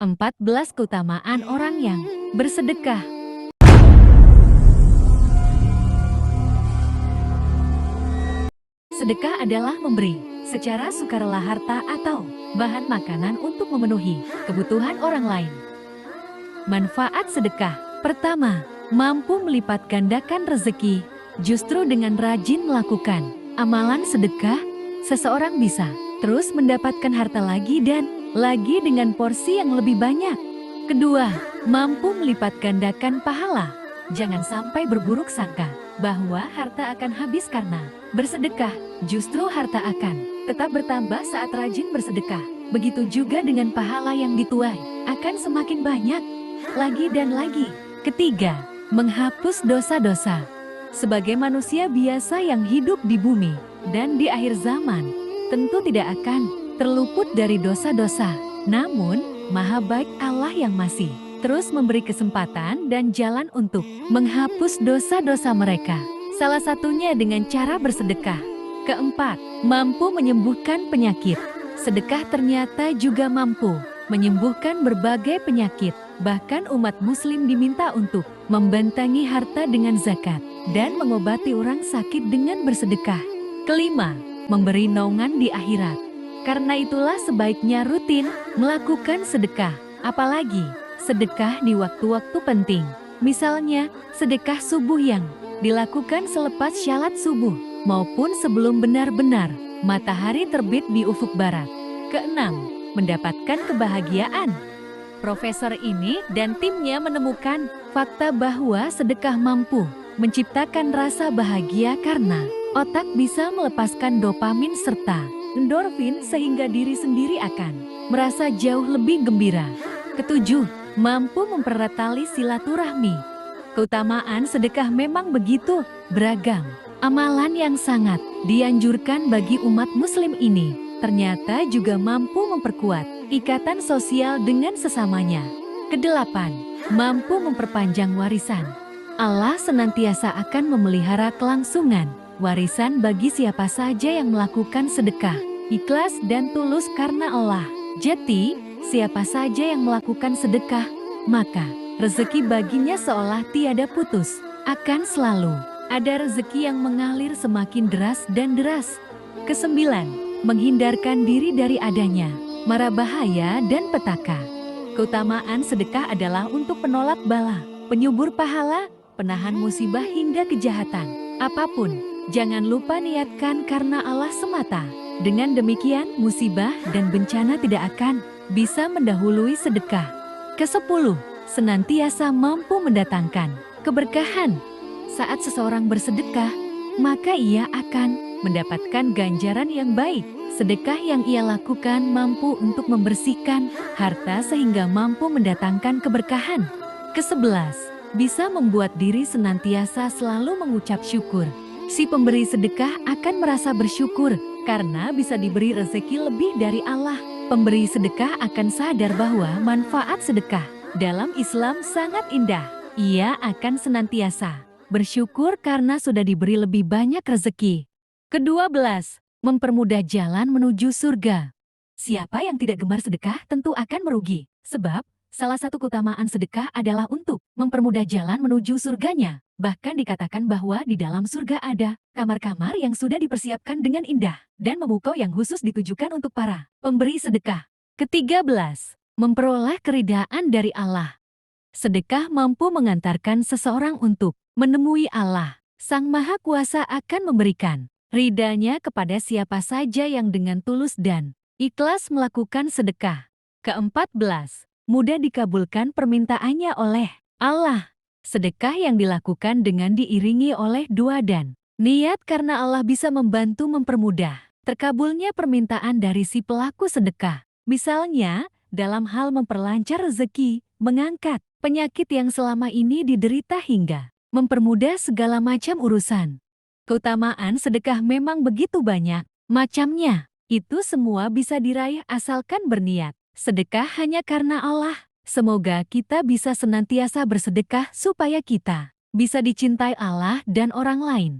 14 keutamaan orang yang bersedekah. Sedekah adalah memberi secara sukarela harta atau bahan makanan untuk memenuhi kebutuhan orang lain. Manfaat sedekah. Pertama, mampu melipat gandakan rezeki. Justru dengan rajin melakukan amalan sedekah, seseorang bisa terus mendapatkan harta lagi dan lagi dengan porsi yang lebih banyak. Kedua, mampu melipat gandakan pahala. Jangan sampai berburuk sangka bahwa harta akan habis karena bersedekah. Justru harta akan tetap bertambah saat rajin bersedekah. Begitu juga dengan pahala yang dituai akan semakin banyak lagi dan lagi. Ketiga, menghapus dosa-dosa. Sebagai manusia biasa yang hidup di bumi dan di akhir zaman, tentu tidak akan terluput dari dosa-dosa. Namun, Maha Baik Allah yang masih terus memberi kesempatan dan jalan untuk menghapus dosa-dosa mereka. Salah satunya dengan cara bersedekah. Keempat, mampu menyembuhkan penyakit. Sedekah ternyata juga mampu menyembuhkan berbagai penyakit. Bahkan umat muslim diminta untuk membentangi harta dengan zakat dan mengobati orang sakit dengan bersedekah. Kelima, memberi naungan di akhirat. Karena itulah sebaiknya rutin melakukan sedekah, apalagi sedekah di waktu-waktu penting. Misalnya, sedekah subuh yang dilakukan selepas syalat subuh maupun sebelum benar-benar matahari terbit di ufuk barat. Keenam, mendapatkan kebahagiaan. Profesor ini dan timnya menemukan fakta bahwa sedekah mampu menciptakan rasa bahagia karena otak bisa melepaskan dopamin serta endorfin sehingga diri sendiri akan merasa jauh lebih gembira. Ketujuh, mampu mempererat tali silaturahmi. Keutamaan sedekah memang begitu beragam. Amalan yang sangat dianjurkan bagi umat muslim ini ternyata juga mampu memperkuat ikatan sosial dengan sesamanya. Kedelapan, mampu memperpanjang warisan. Allah senantiasa akan memelihara kelangsungan warisan bagi siapa saja yang melakukan sedekah, ikhlas dan tulus karena Allah. Jadi, siapa saja yang melakukan sedekah, maka rezeki baginya seolah tiada putus. Akan selalu ada rezeki yang mengalir semakin deras dan deras. Kesembilan, menghindarkan diri dari adanya mara bahaya dan petaka. Keutamaan sedekah adalah untuk penolak bala, penyubur pahala, penahan musibah hingga kejahatan. Apapun, jangan lupa niatkan karena Allah semata. Dengan demikian, musibah dan bencana tidak akan bisa mendahului sedekah. Kesepuluh, senantiasa mampu mendatangkan keberkahan. Saat seseorang bersedekah, maka ia akan mendapatkan ganjaran yang baik. Sedekah yang ia lakukan mampu untuk membersihkan harta sehingga mampu mendatangkan keberkahan. Kesebelas, bisa membuat diri senantiasa selalu mengucap syukur. Si pemberi sedekah akan merasa bersyukur karena bisa diberi rezeki lebih dari Allah. Pemberi sedekah akan sadar bahwa manfaat sedekah dalam Islam sangat indah. Ia akan senantiasa bersyukur karena sudah diberi lebih banyak rezeki. Ke-12, mempermudah jalan menuju surga. Siapa yang tidak gemar sedekah tentu akan merugi. Sebab, salah satu keutamaan sedekah adalah untuk mempermudah jalan menuju surganya. Bahkan dikatakan bahwa di dalam surga ada kamar-kamar yang sudah dipersiapkan dengan indah dan memukau yang khusus ditujukan untuk para pemberi sedekah. Ke-13, memperoleh keridhaan dari Allah. Sedekah mampu mengantarkan seseorang untuk menemui Allah. Sang Maha Kuasa akan memberikan ridanya kepada siapa saja yang dengan tulus dan ikhlas melakukan sedekah. Ke-14, mudah dikabulkan permintaannya oleh Allah. Sedekah yang dilakukan dengan diiringi oleh doa dan niat karena Allah bisa membantu mempermudah terkabulnya permintaan dari si pelaku sedekah. Misalnya, dalam hal memperlancar rezeki, mengangkat penyakit yang selama ini diderita hingga mempermudah segala macam urusan. Keutamaan sedekah memang begitu banyak macamnya. Itu semua bisa diraih asalkan berniat sedekah hanya karena Allah. Semoga kita bisa senantiasa bersedekah supaya kita bisa dicintai Allah dan orang lain.